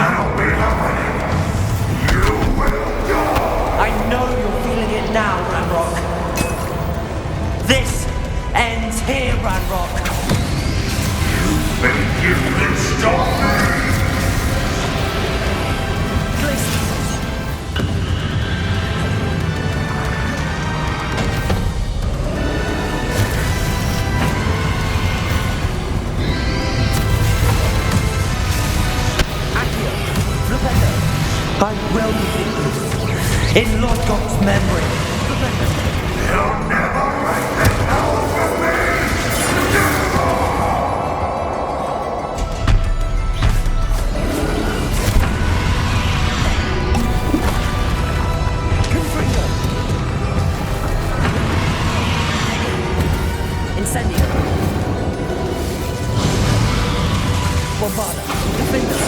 cannot be happening. You will die. I know you're feeling it now, Ranrock. This ends here, Ranrock. You think you can stop me? Glacius. I will defeat you. In Lord God's memory. You'll never break this power from me! Confringo. Incendio. Bombarda. Defender.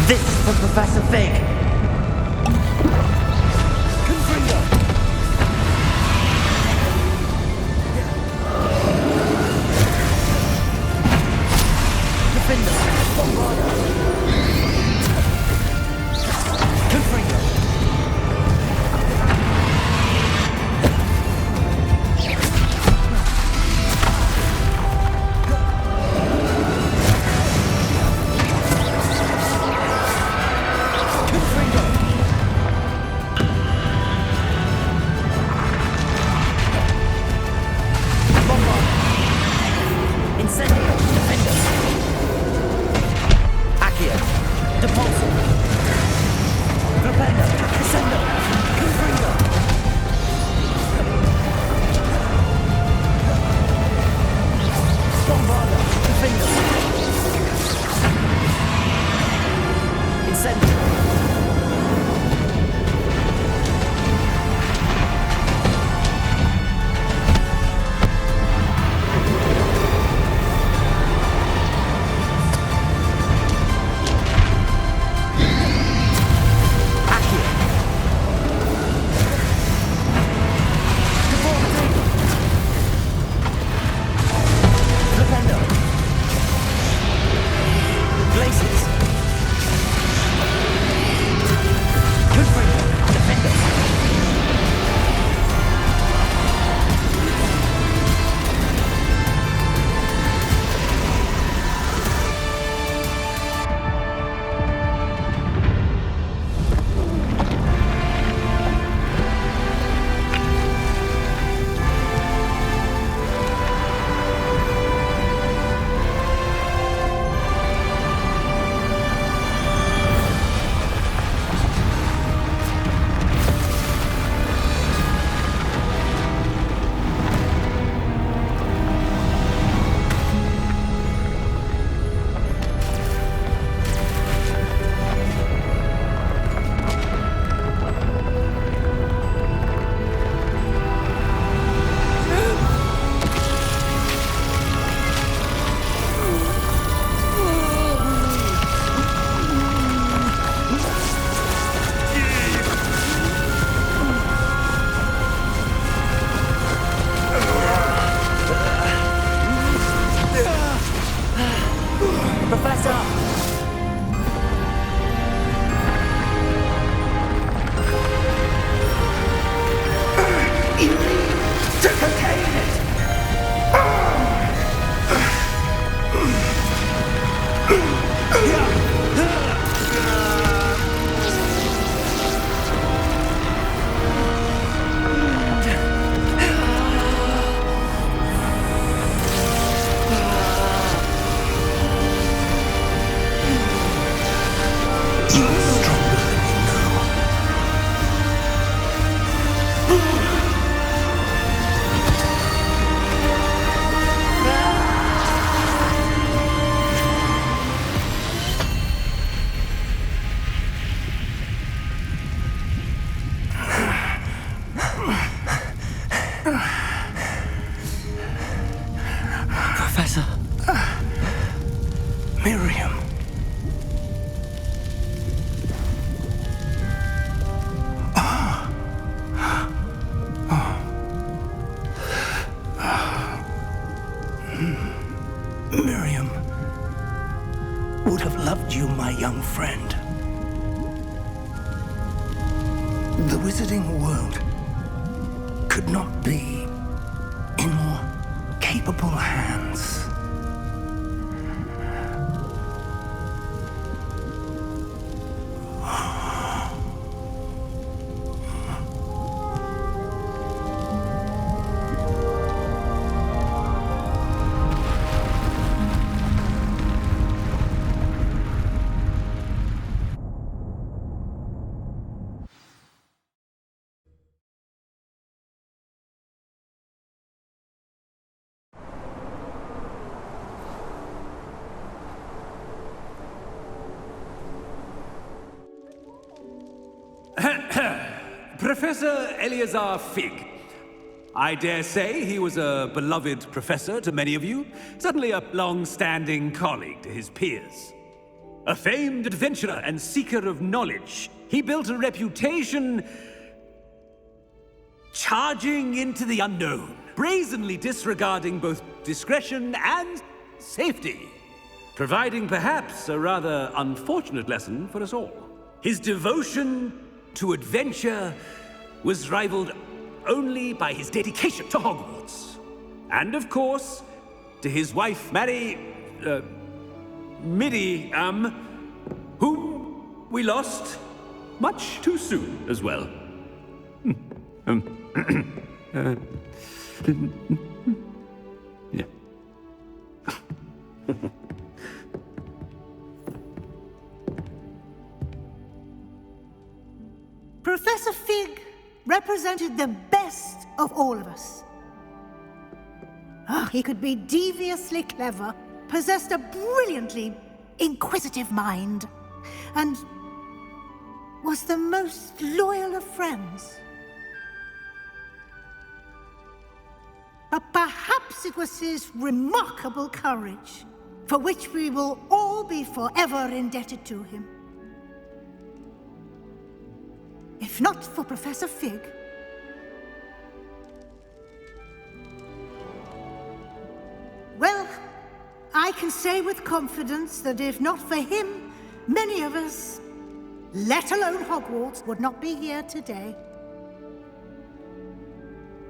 This is for Professor Fig. Confringo. Defender. Bombarda. Confringo. Incendio. Defender. Accio. Depulso. Flipendo. Descendo. Confringo. Bombarda. Defender. Incendio. Glacius. Professor. Miriam. Miriam would have loved you, my young friend. The wizarding world could not be in more capable hands. Professor Eleazar Fig. I dare say he was a beloved professor to many of you, certainly a long-standing colleague to his peers. A famed adventurer and seeker of knowledge, he built a reputation charging into the unknown, brazenly disregarding both discretion and safety, providing perhaps a rather unfortunate lesson for us all. His devotion to adventure was rivaled only by his dedication to Hogwarts. And of course, to his wife, Midi, whom we lost much too soon as well. Yeah. Professor Fig represented the best of all of us. He could be deviously clever, possessed a brilliantly inquisitive mind, and was the most loyal of friends. But perhaps it was his remarkable courage, for which we will all be forever indebted to him. If not for Professor Fig, well, I can say with confidence that if not for him, many of us, let alone Hogwarts, would not be here today.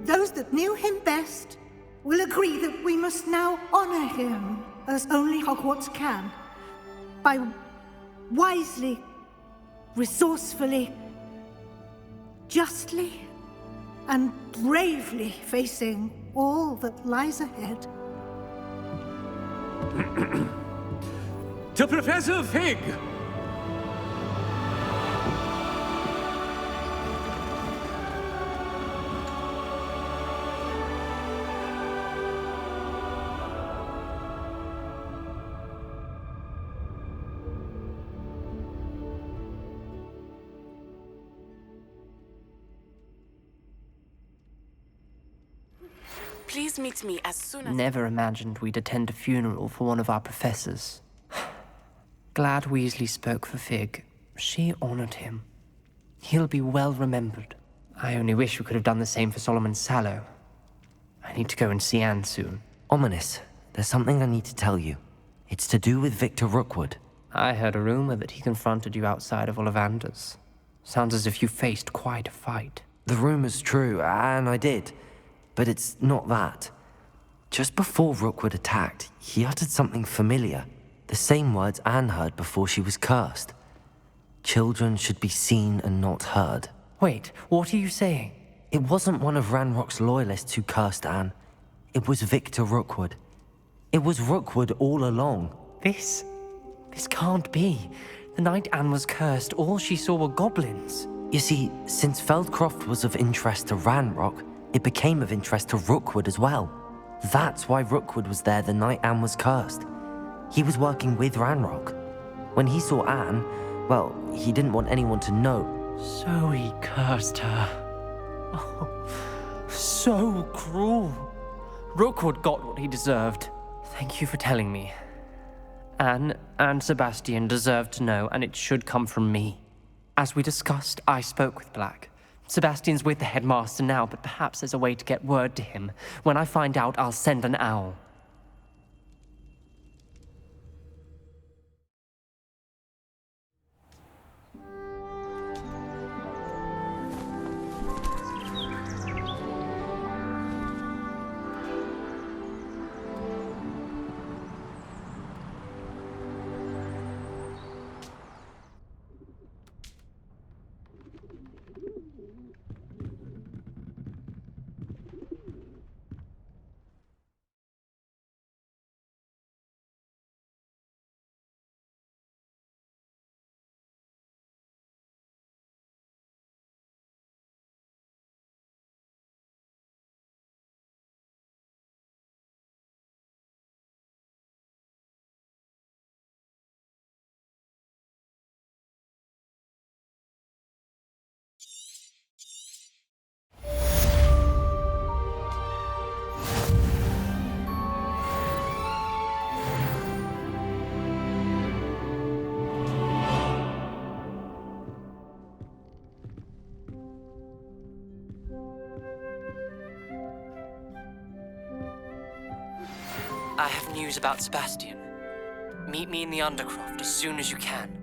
Those that knew him best will agree that we must now honor him as only Hogwarts can, by wisely, resourcefully, justly and bravely facing all that lies ahead. To Professor Fig! Please meet me as soon as... Never imagined we'd attend a funeral for one of our professors. Glad Weasley spoke for Fig. She honored him. He'll be well remembered. I only wish we could have done the same for Solomon Sallow. I need to go and see Anne soon. Ominous, there's something I need to tell you. It's to do with Victor Rookwood. I heard a rumor that he confronted you outside of Ollivander's. Sounds as if you faced quite a fight. The rumor's true, and I did. But it's not that. Just before Rookwood attacked, he uttered something familiar. The same words Anne heard before she was cursed. Children should be seen and not heard. Wait, what are you saying? It wasn't one of Ranrock's loyalists who cursed Anne. It was Victor Rookwood. It was Rookwood all along. This can't be. The night Anne was cursed, all she saw were goblins. You see, since Feldcroft was of interest to Ranrock, it became of interest to Rookwood as well. That's why Rookwood was there the night Anne was cursed. He was working with Ranrock. When he saw Anne, well, he didn't want anyone to know. So he cursed her. Oh, so cruel. Rookwood got what he deserved. Thank you for telling me. Anne and Sebastian deserve to know, and it should come from me. As we discussed, I spoke with Black. Sebastian's with the headmaster now, but perhaps there's a way to get word to him. When I find out, I'll send an owl. I have news about Sebastian. Meet me in the Undercroft as soon as you can.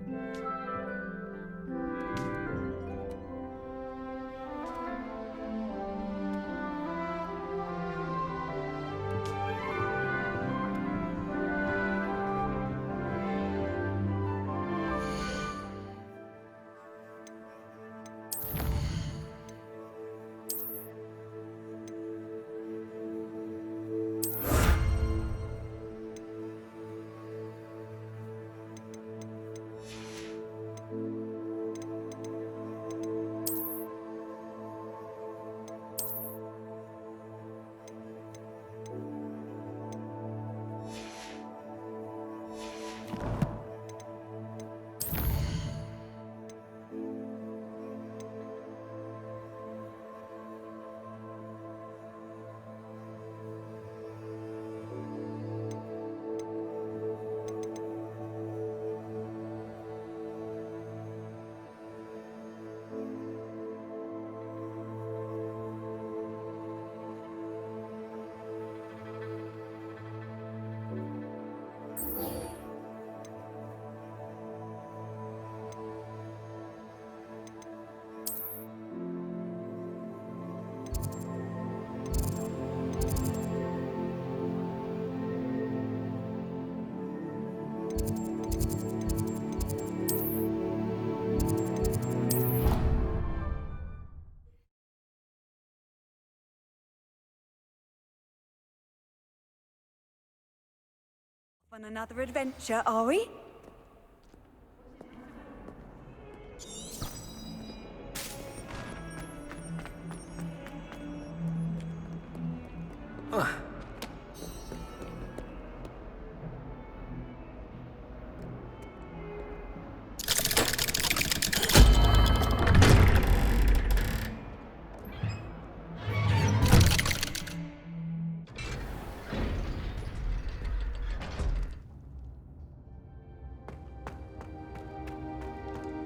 On another adventure, are we?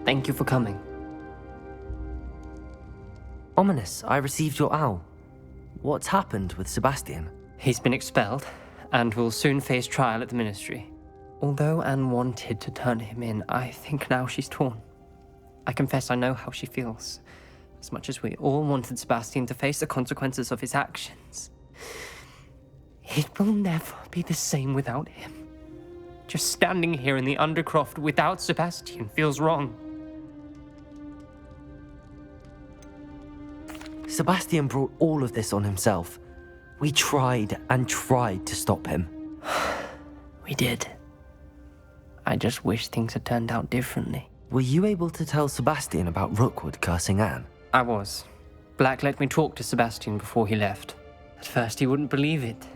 Thank you for coming. Ominous, I received your owl. What's happened with Sebastian? He's been expelled, and will soon face trial at the Ministry. Although Anne wanted to turn him in, I think now she's torn. I confess I know how she feels. As much as we all wanted Sebastian to face the consequences of his actions. It will never be the same without him. Just standing here in the Undercroft without Sebastian feels wrong. Sebastian brought all of this on himself. We tried and tried to stop him. We did. I just wish things had turned out differently. Were you able to tell Sebastian about Rookwood cursing Anne? I was. Black let me talk to Sebastian before he left. At first he wouldn't believe it.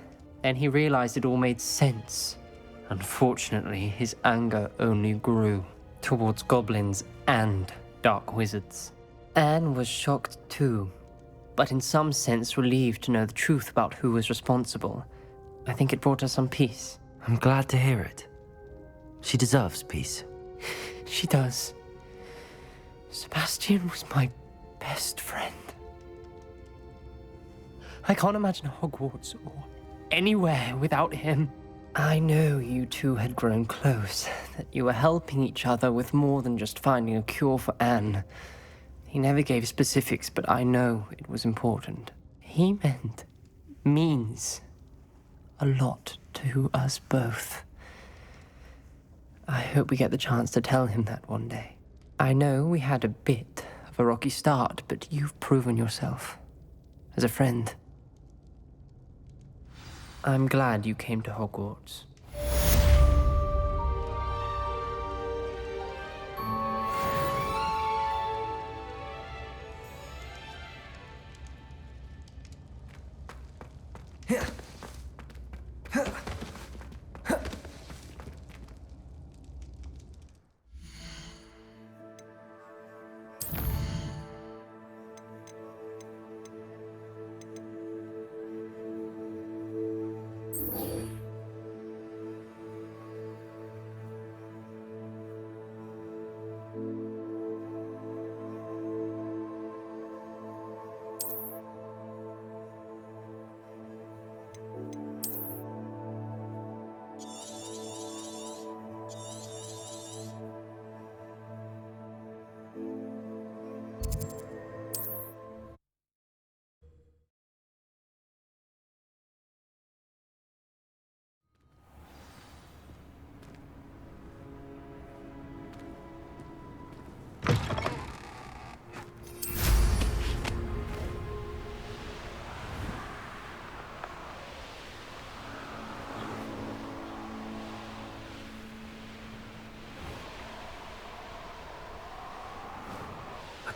Then he realized it all made sense. Unfortunately, his anger only grew towards goblins and dark wizards. Anne was shocked too, but in some sense relieved to know the truth about who was responsible. I think it brought her some peace. I'm glad to hear it. She deserves peace. She does. Sebastian was my best friend. I can't imagine Hogwarts or anywhere without him. I know you two had grown close, that you were helping each other with more than just finding a cure for Anne. He never gave specifics, but I know it was important. He means a lot to us both. I hope we get the chance to tell him that one day. I know we had a bit of a rocky start, but you've proven yourself as a friend. I'm glad you came to Hogwarts.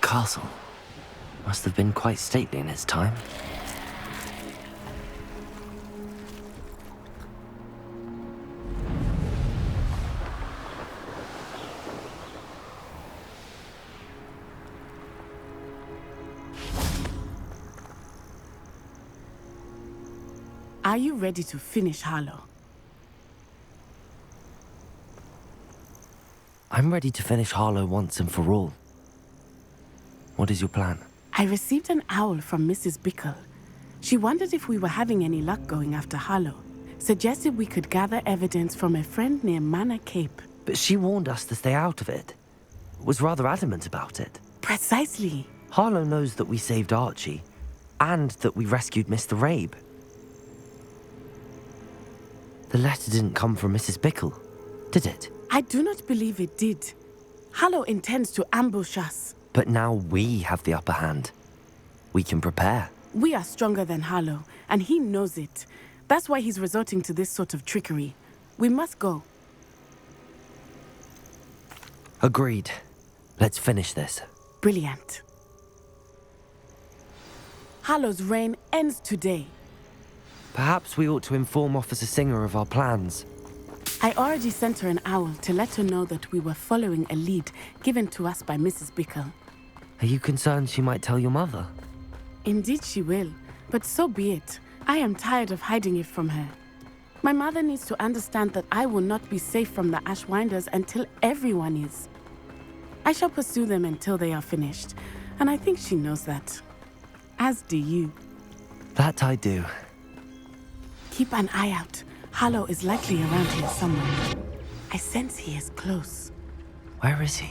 Castle must have been quite stately in its time. Are you ready to finish Harlow? I'm ready to finish Harlow once and for all. What is your plan? I received an owl from Mrs. Bickle. She wondered if we were having any luck going after Harlow. Suggested we could gather evidence from a friend near Manor Cape. But she warned us to stay out of it. Was rather adamant about it. Precisely. Harlow knows that we saved Archie, and that we rescued Mr. Rabe. The letter didn't come from Mrs. Bickle, did it? I do not believe it did. Harlow intends to ambush us. But now we have the upper hand. We can prepare. We are stronger than Harlow, and he knows it. That's why he's resorting to this sort of trickery. We must go. Agreed. Let's finish this. Brilliant. Harlow's reign ends today. Perhaps we ought to inform Officer Singer of our plans. I already sent her an owl to let her know that we were following a lead given to us by Mrs. Bickle. Are you concerned she might tell your mother? Indeed she will, but so be it. I am tired of hiding it from her. My mother needs to understand that I will not be safe from the Ashwinders until everyone is. I shall pursue them until they are finished, and I think she knows that. As do you. That I do. Keep an eye out. Harlow is likely around here somewhere. I sense he is close. Where is he?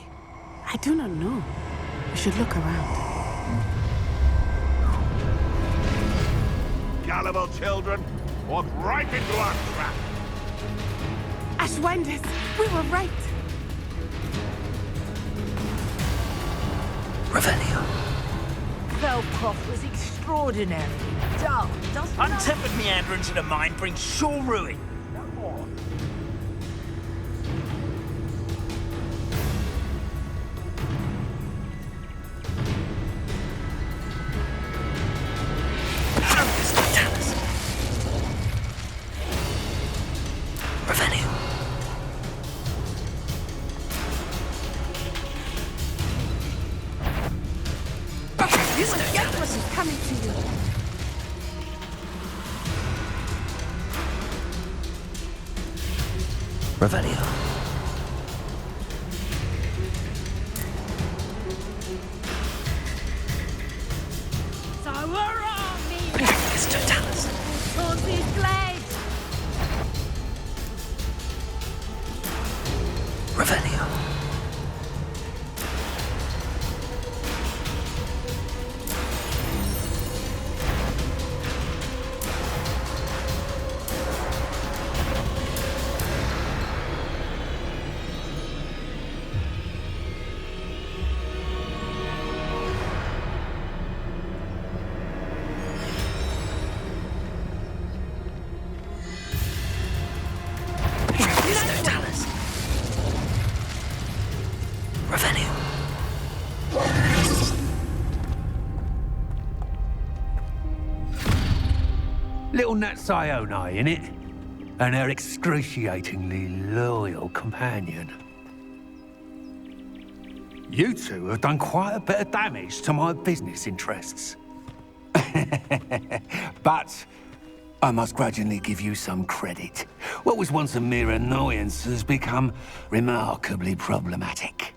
I do not know. We should look around. Gullible children, walk right into our trap. Ashwinders, we were right. Revelio. Feldcroft was extraordinary. Dull, doesn't it? Untempered meander into the mine brings sure ruin. No more. Revelio. Forgetfulness is coming to you. Revelio. So where are me? It's Totalis. Towards these blades. Revelio. Little Nat Sione, innit? And her excruciatingly loyal companion. You two have done quite a bit of damage to my business interests. But I must grudgingly give you some credit. What was once a mere annoyance has become remarkably problematic.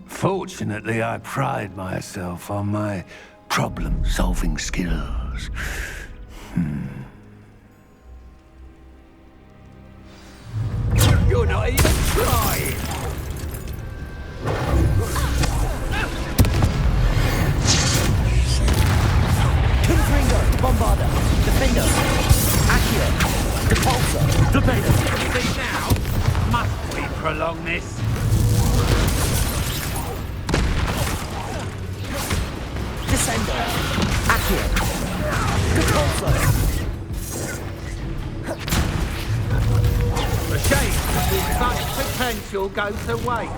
Fortunately, I pride myself on my problem-solving skills. You're not even trying! Confringo, Bombarda, Defender, Accio, Depulsor, Torpedo. See now? Must we prolong this? Descender, Accio, Depulsor. A shame that such potential goes to waste.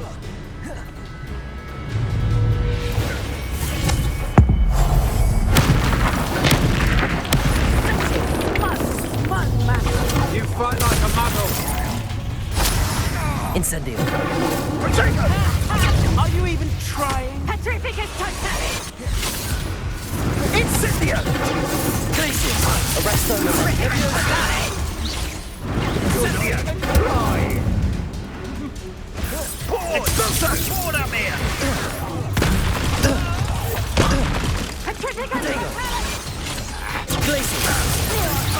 You fight like a muggle. Incendio. Are you even trying? Petrificus Totalis. Incendio! Glacius, Arresto, Incendio! Fly! Expulso! Forward up here! Petrificus Totalis. Glacius,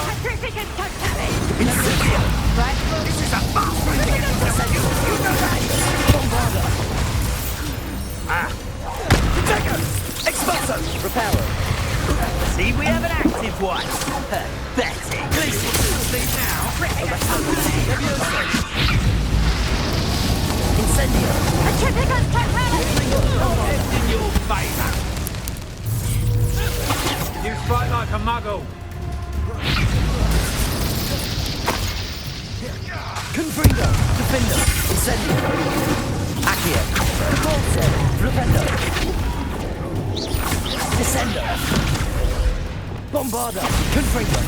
Petrificus Totalis. Incendio. This is a fast way to get yourself. You know that! Bombarda. Take Expulso! Reparo. See, we have an active one. Pathetic. See now? Incendio. Petrificus Totalis. In your favour. You fight like a muggle. Confringo, Defender, Incendio. Accio, Depulsor, Flipendo. Descender. Bombarda, Confringo.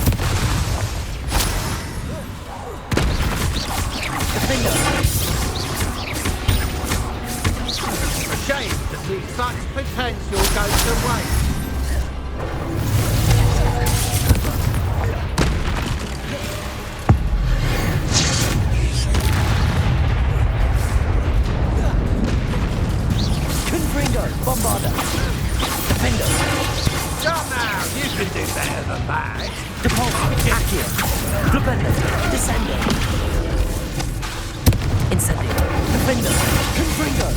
Defender. A shame to see such potential go to waste. Confringo, Bombarda. Defender. Come now, you can do better than that. Depulsor, Accio, Flipendo. Descender. Incendio. Defender. Confringo.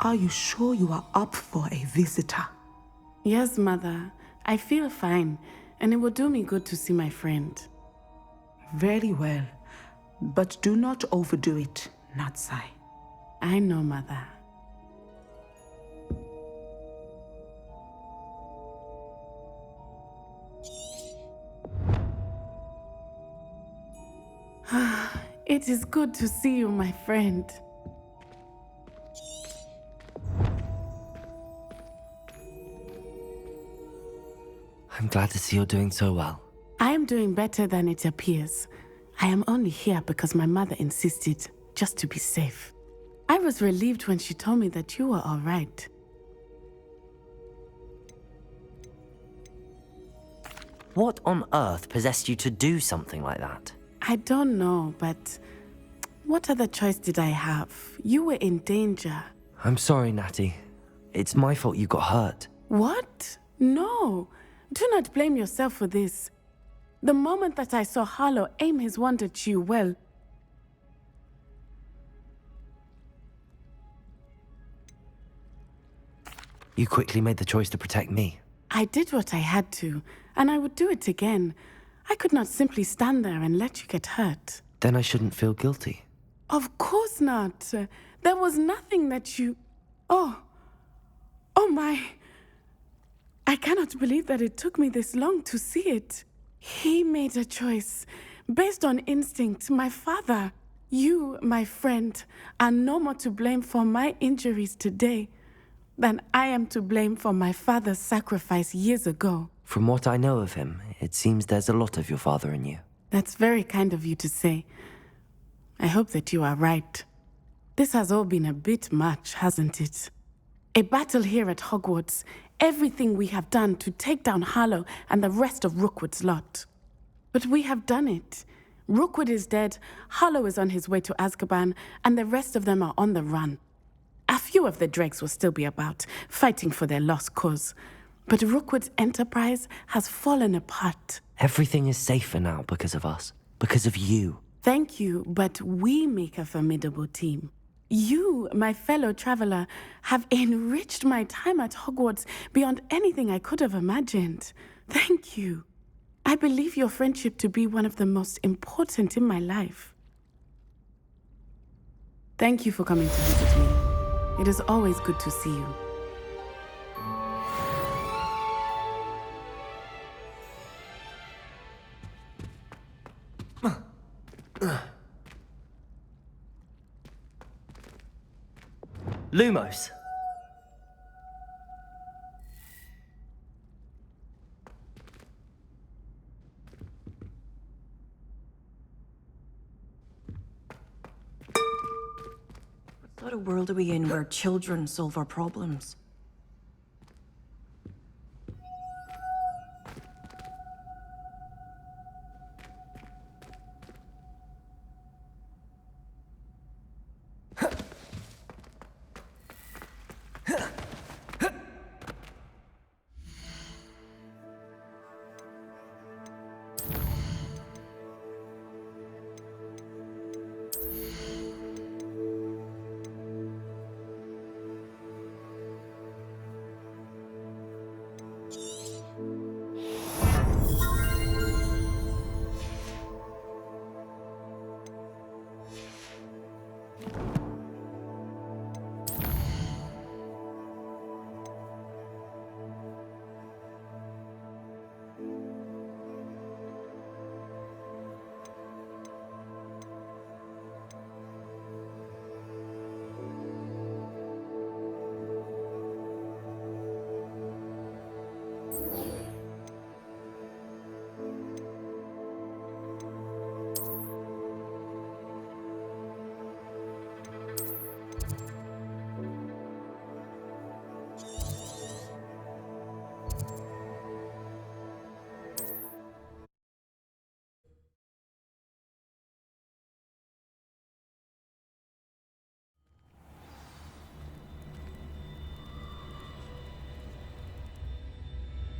Are you sure you are up for a visitor? Yes, Mother. I feel fine, and it will do me good to see my friend. Very well. But do not overdo it, Natsai. I know, Mother. It is good to see you, my friend. I'm glad to see you're doing so well. I am doing better than it appears. I am only here because my mother insisted, just to be safe. I was relieved when she told me that you were all right. What on earth possessed you to do something like that? I don't know, but what other choice did I have? You were in danger. I'm sorry, Natty. It's my fault you got hurt. What? No. Do not blame yourself for this. The moment that I saw Harlow aim his wand at you, well... You quickly made the choice to protect me. I did what I had to, and I would do it again. I could not simply stand there and let you get hurt. Then I shouldn't feel guilty. Of course not. There was nothing that you... Oh my... I cannot believe that it took me this long to see it. He made a choice based on instinct. My father, you, my friend, are no more to blame for my injuries today than I am to blame for my father's sacrifice years ago. From what I know of him, it seems there's a lot of your father in you. That's very kind of you to say. I hope that you are right. This has all been a bit much, hasn't it? A battle here at Hogwarts, everything we have done to take down Harlow and the rest of Rookwood's lot. But we have done it. Rookwood is dead, Harlow is on his way to Azkaban, and the rest of them are on the run. A few of the dregs will still be about, fighting for their lost cause. But Rookwood's enterprise has fallen apart. Everything is safer now because of us. Because of you. Thank you, but we make a formidable team. You, my fellow traveler, have enriched my time at Hogwarts beyond anything I could have imagined. Thank you. I believe your friendship to be one of the most important in my life. Thank you for coming to visit me. It is always good to see you. Lumos. What sort of world are we in where children solve our problems?